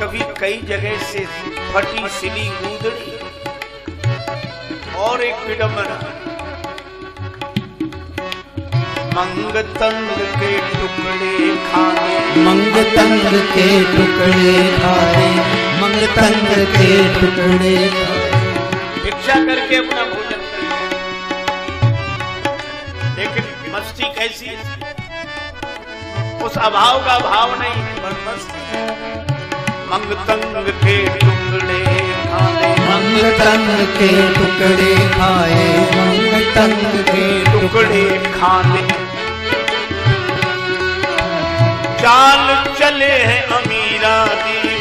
कभी कई जगह से फटी सिली गूंदड़ी। और एक विडंबना, मंगतंग के टुकड़े खाए, मंगतंग के टुकड़े खाए, मंगतंग के टुकड़े। भिक्षा करके अपना भोजन करते, लेकिन मस्ती कैसी, उस अभाव का भाव नहीं, पर मस्ती। मंगतंग के टुकड़े खाए, मंगतंग के टुकड़े खाए, मंगतंग के टुकड़े खाने। चाल चले हैं अमीरा दी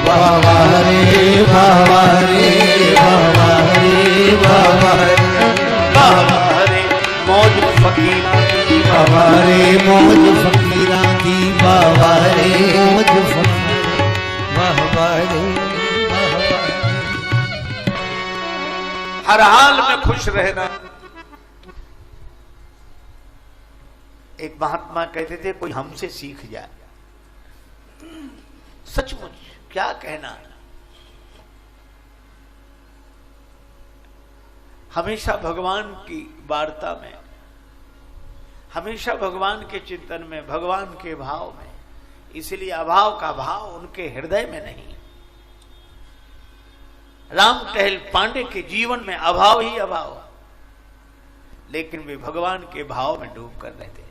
बाबा रे बाबा रे बाबा रे बाबा रे मौज फकीरा दी बाबा रे मौज फकीरा दी बाबा रे मौज बाबा रे। हर हाल में खुश रहना। एक महात्मा कहते थे कोई हमसे सीख जाए, सचमुच क्या कहना। हमेशा भगवान की वार्ता में, हमेशा भगवान के चिंतन में, भगवान के भाव में। इसलिए अभाव का भाव उनके हृदय में नहीं। राम टहल पांडे के जीवन में अभाव ही अभाव, लेकिन वे भगवान के भाव में डूब कर रहते।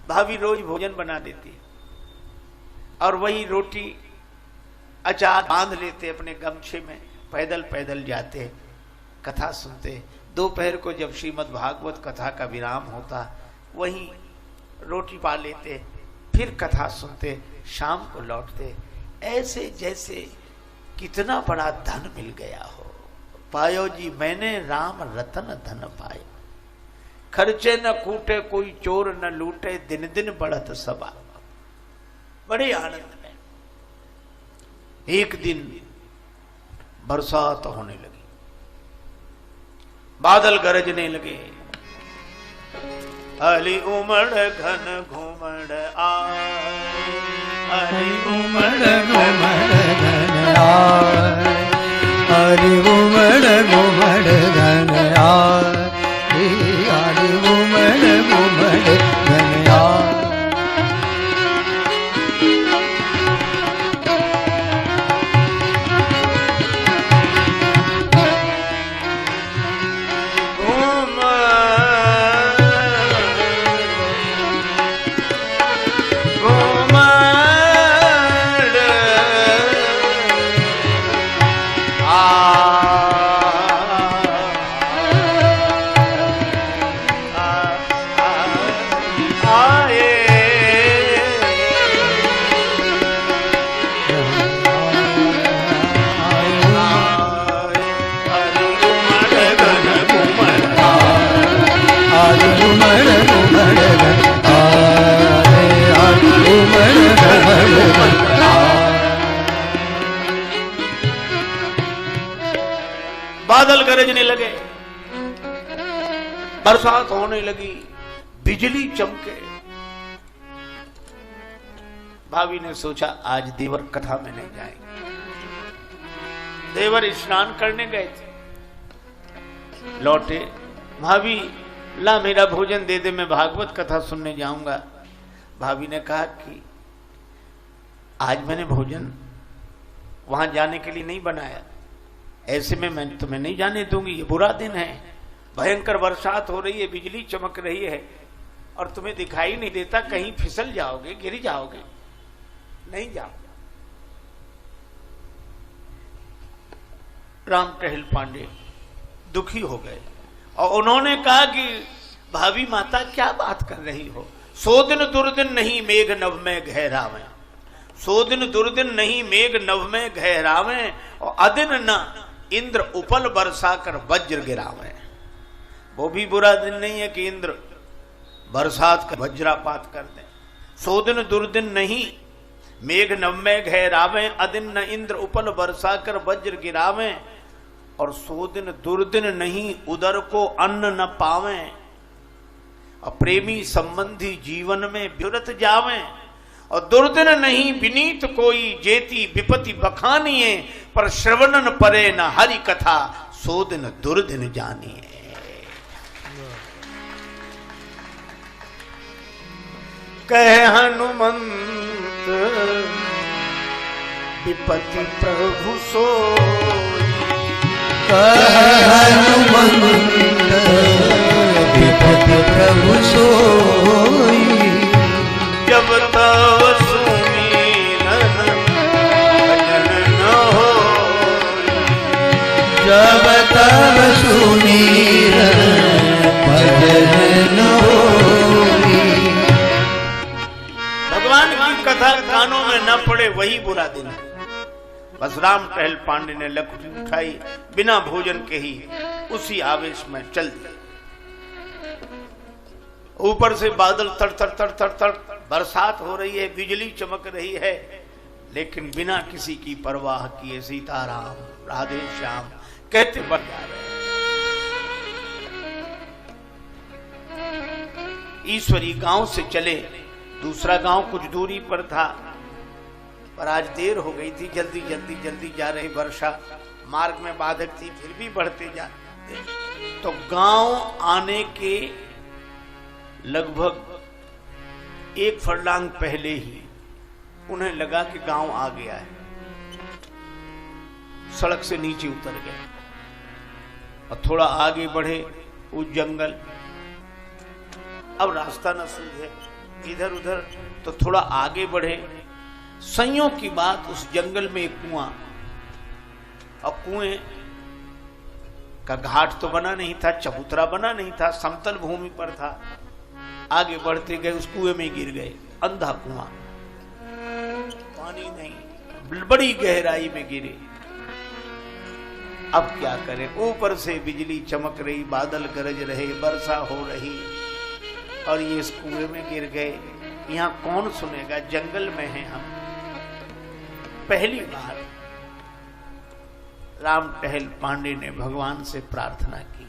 भाभी रोज भोजन बना देती और वही रोटी अचार बांध लेते अपने गमछे में, पैदल पैदल जाते, कथा सुनते। दोपहर को जब श्रीमद् भागवत कथा का विराम होता, वहीं रोटी पा लेते, फिर कथा सुनते, शाम को लौटते। ऐसे जैसे कितना बड़ा धन मिल गया हो। पायो जी मैंने राम रतन धन पायो, खर्चे न कूटे कोई चोर न लूटे, दिन दिन बढ़त सबा। बड़े आनंद में एक दिन बरसात होने लगी, बादल गरजने लगे। अली उमड़ घन घुमड़ आए, अली उमड़ घुमड़ घन आए, अली उमड़ घुमड़ घन आए, अली उमड़ घुमड़ घन आए। बादल गरजने लगे, बरसात होने लगी, बिजली चमके। भाभी ने सोचा आज देवर कथा में नहीं जाएंगे। देवर स्नान करने गए थे, लौटे। भाभी ला मेरा भोजन दे दे, मैं भागवत कथा सुनने जाऊंगा। भाभी ने कहा कि आज मैंने भोजन वहां जाने के लिए नहीं बनाया, ऐसे में मैं तुम्हें नहीं जाने दूंगी। ये बुरा दिन है, भयंकर बरसात हो रही है, बिजली चमक रही है और तुम्हें दिखाई नहीं देता, कहीं फिसल जाओगे, गिर जाओगे, नहीं जाओ। राम टहल पांडे दुखी हो गए और उन्होंने कहा कि भाभी माता क्या बात कर रही हो, सो दिन दुर्दिन नहीं मेघ नभ में गहरावे, सो दिन दुर्दिन नहीं मेघ नभ में गहरावे, और अदिन न इंद्र उपल बरसा कर वज्र गिरावे। वो भी बुरा दिन नहीं है कि इंद्र बरसात का वज्रापात कर दे। सो दिन दुर्दिन नहीं मेघ नभ में गहरावे, अदिन न इंद्र उपल बरसा कर वज्र गिरावे, और सो दिन दुर्दिन नहीं उदर को अन्न न पावे, और प्रेमी संबंधी जीवन में विरत जावे, और दुर्दिन नहीं विनीत कोई जेती विपति बखानिए, पर श्रवणन परे न हरि कथा सो दिन दुर्दिन जानिए। कह हनुमंत विपति प्रभु सोई, कह हनुमंत विपति प्रभु सोई, जब तव सुमिरन भजन न होई, जब तव सुमिरन भजन न होई। भगवान की कथा कानों में न पड़े वही बुरा दिन है। बस राम टहल पांडे ने लकड़ी उठाई, बिना भोजन के ही उसी आवेश में चल दिया। ऊपर से बादल तड़ तड़ तड़ तड़ तड़ बरसात हो रही है, बिजली चमक रही है, लेकिन बिना किसी की परवाह किए सीताराम राधे श्याम कहते बढ़ जा रहे हैं। ईश्वरी गांव से चले, दूसरा गांव कुछ दूरी पर था, पर आज देर हो गई थी, जल्दी जल्दी जल्दी जा रही वर्षा, मार्ग में बाधक थी, फिर भी बढ़ते जाते। तो गांव आने के लगभग 1 फरलांग पहले ही उन्हें लगा कि गांव आ गया है। सड़क से नीचे उतर गए और थोड़ा आगे बढ़े, उस जंगल, अब रास्ता न सूझे इधर उधर, तो थोड़ा आगे बढ़े। संयोग की बात, उस जंगल में एक कुआं, और कुएं का घाट तो बना नहीं था, चबूतरा बना नहीं था, समतल भूमि पर था। आगे बढ़ते गए, उस कुएं में गिर गए। अंधा कुआं, पानी नहीं, बड़ी गहराई में गिरे। अब क्या करें? ऊपर से बिजली चमक रही, बादल गरज रहे, वर्षा हो रही, और ये इस कुएं में गिर गए। यहां कौन सुनेगा? जंगल में हैं हम। पहली बार राम टहल पांडे ने भगवान से प्रार्थना की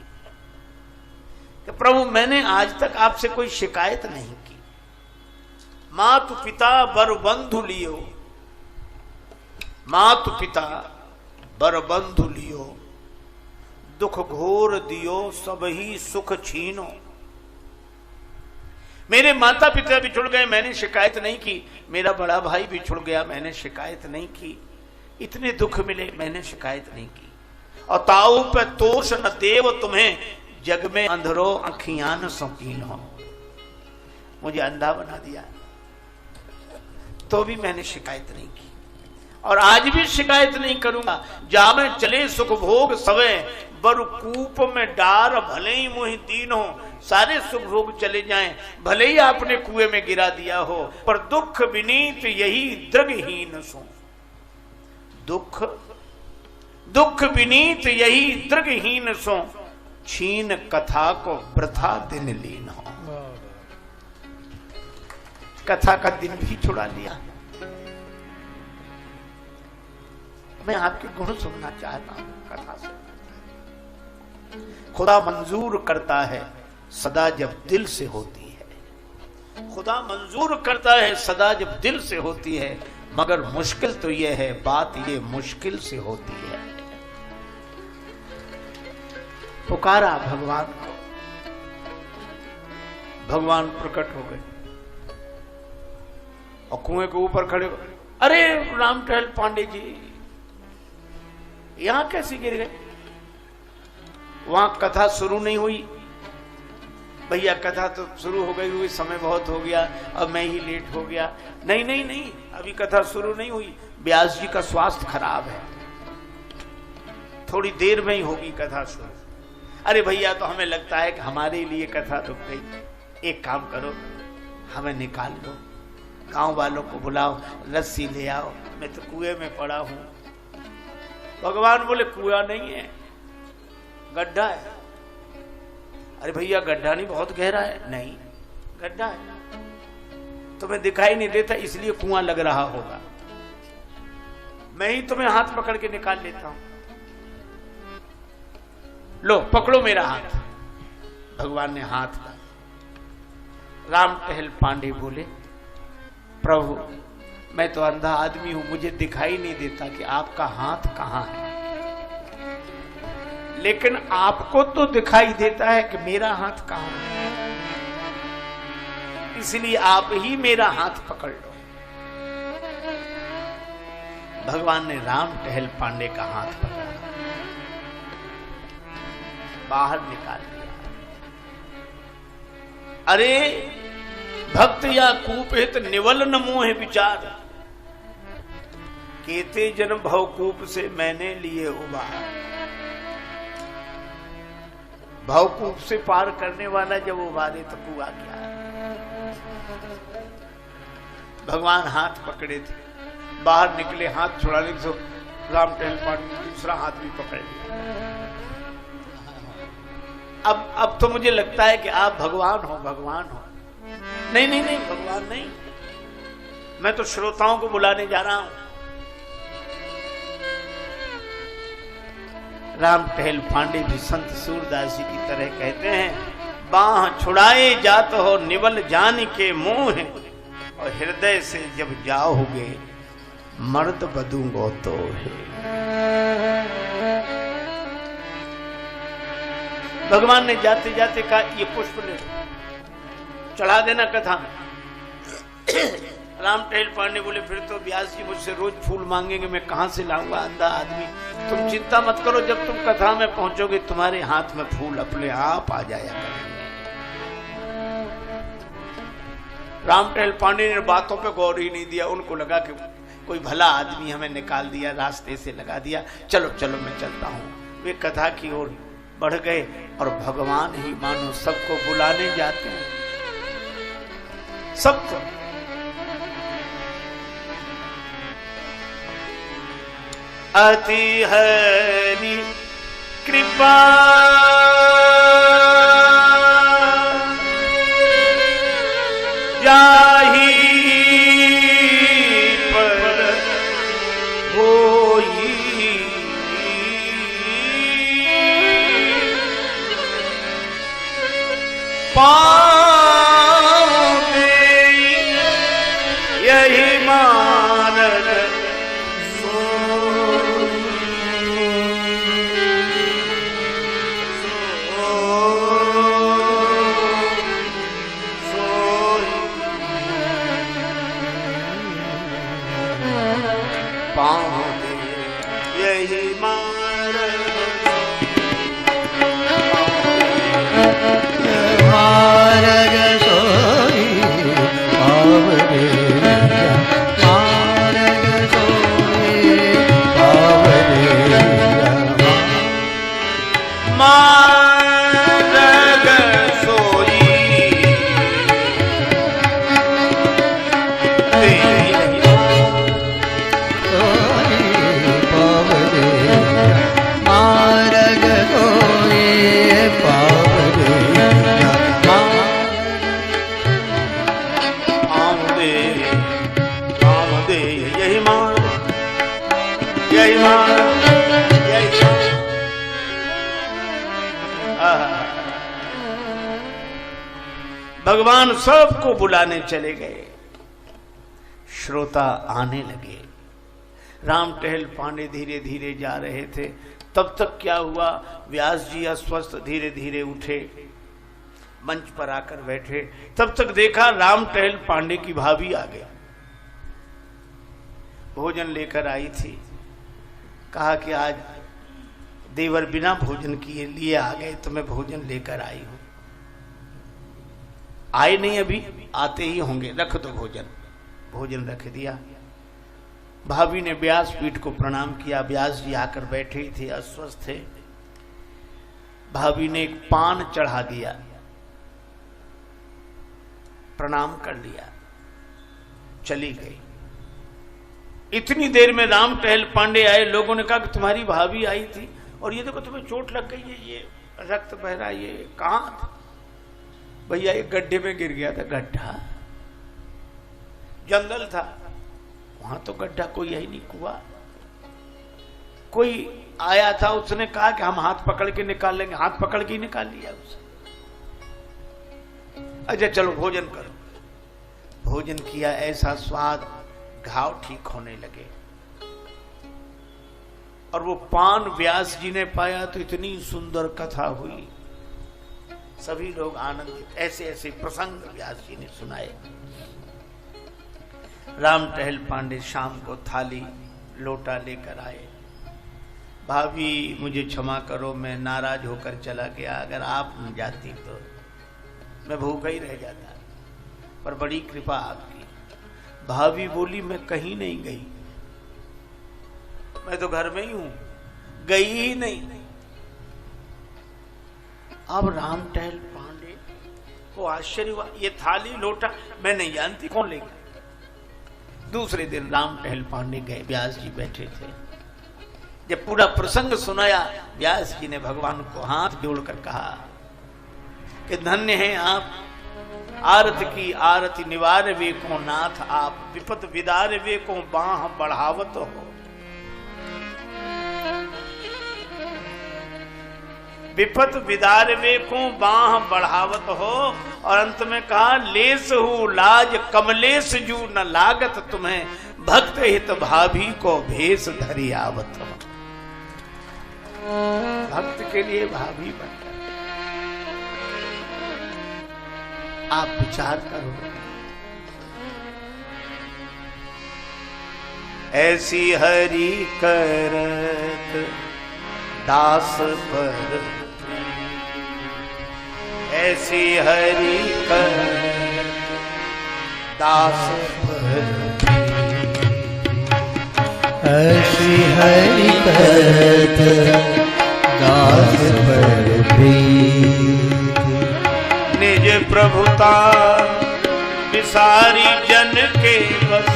कि प्रभु, मैंने आज तक आपसे कोई शिकायत नहीं की। मातु पिता बर बंधु लियो, मातु पिता बर बंधु लियो, दुख घोर दियो सब ही सुख छीनो। मेरे माता पिता बिछुड़ गए, मैंने शिकायत नहीं की। मेरा बड़ा भाई बिछुड़ गया, मैंने शिकायत नहीं की। इतने दुख मिले, मैंने शिकायत नहीं की। और ताऊ पे तोष न देव तुम्हें, जग में अंधरो आँखियां न शौकीन हो। मुझे अंधा बना दिया तो भी मैंने शिकायत नहीं की, और आज भी शिकायत नहीं करूंगा। जामे चले सुख भोग सवे, बर कूप में डार भले ही मुहि दीन हो। सारे सुख भोग चले जाएं, भले ही आपने कुएं में गिरा दिया हो, पर दुख विनीत यही दृगहीन सो। दुख दुख विनीत यही दृगहीन सो, छीन कथा को वृथा दिन लीन हो। कथा का दिन भी छुड़ा लिया। मैं आपके गुण सुनना चाहता हूं कथा से। खुदा मंजूर करता है सदा जब दिल से होती है। खुदा मंजूर करता है सदा जब दिल से होती है, मगर मुश्किल तो यह है, बात ये मुश्किल से होती है। पुकारा भगवान को, भगवान प्रकट हो गए और कुएं के ऊपर खड़े हो। अरे राम टहल पांडे जी, यहां कैसे गिर गए? वहां कथा शुरू नहीं हुई। भैया कथा तो शुरू हो गई हुई, समय बहुत हो गया, अब मैं ही लेट हो गया। नहीं नहीं नहीं, अभी कथा शुरू नहीं हुई। व्यास जी का स्वास्थ्य खराब है, थोड़ी देर में ही होगी कथा शुरू। अरे भैया, तो हमें लगता है कि हमारे लिए कथा रुक गई। एक काम करो, हमें निकाल लो, गांव वालों को बुलाओ, रस्सी ले आओ, मैं तो कुएं में पड़ा हूं। भगवान बोले कुआं नहीं है, गड्ढा है। अरे भैया, गड्ढा नहीं, बहुत गहरा है। नहीं, गड्ढा है, तुम्हें दिखाई नहीं देता इसलिए कुआं लग रहा होगा। मैं ही तुम्हें हाथ पकड़ के निकाल लेता हूं। लो पकड़ो मेरा हाथ। भगवान ने हाथ का। राम टहल पांडे बोले, प्रभु मैं तो अंधा आदमी हूं, मुझे दिखाई नहीं देता कि आपका हाथ कहां है, लेकिन आपको तो दिखाई देता है कि मेरा हाथ कहां है, इसलिए आप ही मेरा हाथ पकड़ लो। भगवान ने राम टहल पांडे का हाथ पकड़ा, बाहर निकाल दिया। अरे भक्त या कूपित निवल न मोह विचार, केते जन्म भवकूप से मैंने लिए उबार। भवकूप से पार करने वाला जब उबारे तो कुआ क्या। भगवान हाथ पकड़े थे, बाहर निकले, हाथ छुड़ाने से राम टहल पांडे ने दूसरा हाथ भी पकड़ लिया। अब तो मुझे लगता है कि आप भगवान हो, भगवान हो। नहीं नहीं नहीं, भगवान नहीं, मैं तो श्रोताओं को बुलाने जा रहा हूं। राम टहल पांडे भी संत सूरदास जी की तरह कहते हैं, बाह छुड़ाए जात हो निवल जान के मोह, और हृदय से जब जाओगे मर्द बदूंगो तो है। भगवान ने जाते जाते कहा, ये पुष्प ले चढ़ा देना कथा में। राम टहल पांडे बोले, फिर तो व्यास जी मुझसे रोज फूल मांगेंगे, मैं कहां से लाऊंगा, अंधा आदमी। तुम चिंता मत करो, जब तुम कथा में पहुंचोगे तुम्हारे हाथ में फूल अपने आप आ जाया करेंगे। राम टहल पांडे ने बातों पे गौर ही नहीं दिया, उनको लगा कि कोई भला आदमी हमें निकाल दिया, रास्ते से लगा दिया, चलो चलो मैं चलता हूं। वे कथा की ओर बढ़ गए और भगवान ही मानो सबको बुलाने जाते हैं, सबको। अति हरि कृपा जाहि पर होई, पावे यही मानद भगवान सबको बुलाने चले गए। श्रोता आने लगे। राम टहल पांडे धीरे धीरे जा रहे थे। तब तक क्या हुआ, व्यास जी अस्वस्थ धीरे धीरे उठे, मंच पर आकर बैठे। तब तक देखा राम टहल पांडे की भाभी आ गई, भोजन लेकर आई थी। कहा कि आज देवर बिना भोजन किए लिए आ गए, तो मैं भोजन लेकर आई हूं। आए नहीं, अभी आते ही होंगे, रख दो भोजन। भोजन रख दिया। भाभी ने व्यास पीठ को प्रणाम किया। व्यास जी आकर बैठे ही थे, अस्वस्थ थे। भाभी ने एक पान चढ़ा दिया, प्रणाम कर लिया, चली गई। इतनी देर में राम टहल पांडे आए। लोगों ने कहा कि तुम्हारी भाभी आई थी और ये देखो तुम्हें चोट लग गई है, ये रक्त बह रहा है, ये कहां था? भैया एक गड्ढे में गिर गया था। गड्ढा? जंगल था, वहां तो गड्ढा कोई है ही नहीं, कुआं। कोई आया था, उसने कहा कि हम हाथ पकड़ के निकाल लेंगे। हाथ पकड़ के ही निकाल लिया उसे। अच्छा चलो भोजन करो। भोजन किया, ऐसा स्वाद, घाव ठीक होने लगे। और वो पान व्यास जी ने पाया तो इतनी सुंदर कथा हुई, सभी लोग आनंदित। ऐसे ऐसे प्रसंग व्यास जी ने सुनाए। राम टहल पांडे शाम को थाली लोटा लेकर आए। भाभी मुझे क्षमा करो, मैं नाराज होकर चला गया, अगर आप न जाती तो मैं भूखा ही रह जाता, पर बड़ी कृपा आपकी। भाभी बोली मैं कहीं नहीं गई, मैं तो घर में ही हूं, गई ही नहीं। अब राम टहल पांडे को आश्चर्य हुआ, ये थाली लोटा मैं नहीं जानती कौन ले गया। दूसरे दिन राम टहल पांडे गए, व्यास जी बैठे थे। जब पूरा प्रसंग सुनाया, व्यास जी ने भगवान को हाथ जोड़कर कहा कि धन्य हैं आप, आरत की आरती निवार वे को नाथ आप, विपत विदार वे को बाह बढ़ावत हो। विपत विदार वे को बाह बढ़ावत हो। और अंत में कहा लेस हूं लाज कमलेश जू न लागत तुम्हें, भक्त हित भाभी को भेष धरी आवत हो। भक्त के लिए भाभी बनकर आप विचार करो। ऐसी हरि करत दास पर, ऐसी हरि करत दास पर, ऐसी हरि करत दास पर प्रीत, निज प्रभुता विसारी जन के बस,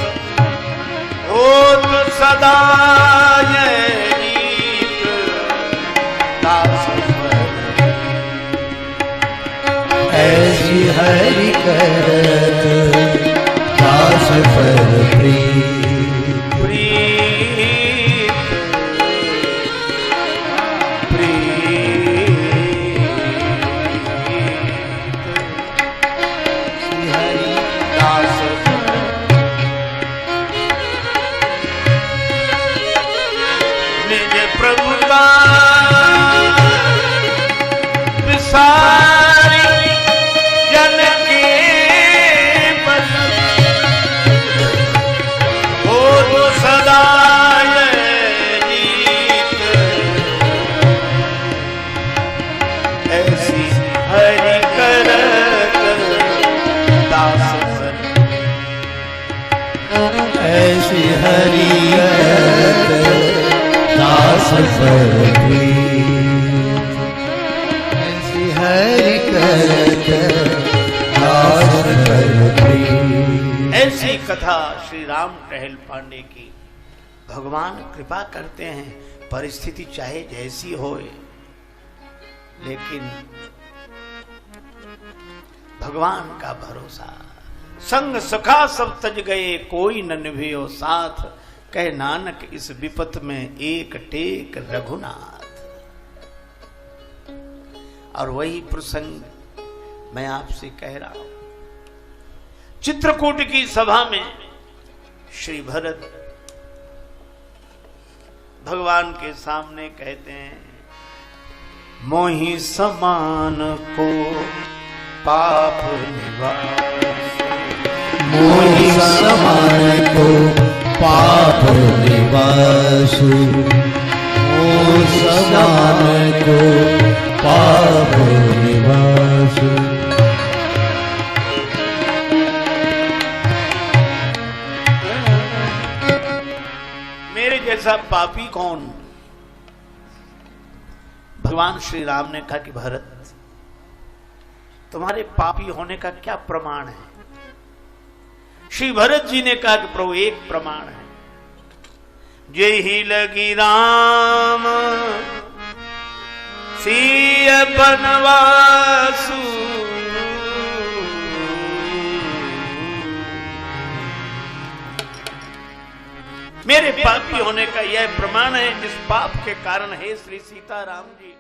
होत सदा रीत दास पर। ऐसी हरि करत दास पर प्रीत, ऐसी हरि करत दास पर प्रीत, ऐसी हरि करत दास पर प्रीत। ऐसी कथा श्री राम टहल पांडे की। भगवान कृपा करते हैं, परिस्थिति चाहे जैसी होए, लेकिन भगवान का भरोसा। संग सखा सब तज गए, कोई न निभयो साथ, कह नानक इस विपत में एक टेक रघुनाथ। और वही प्रसंग मैं आपसे कह रहा हूं। चित्रकूट की सभा में श्री भरत भगवान के सामने कहते हैं, मोहि समान को पाप निवास, मोहि समान को पाप निवास, मोहि समान को पाप निवास। मेरे जैसा पापी कौन? भगवान श्री राम ने कहा कि भरत, तुम्हारे पापी होने का क्या प्रमाण है? श्री भरत जी ने कहा कि प्रभु एक प्रमाण है, जय ही लगी राम सीय बनवासु, मेरे पापी होने का यह प्रमाण है, जिस पाप के कारण हे श्री सीताराम जी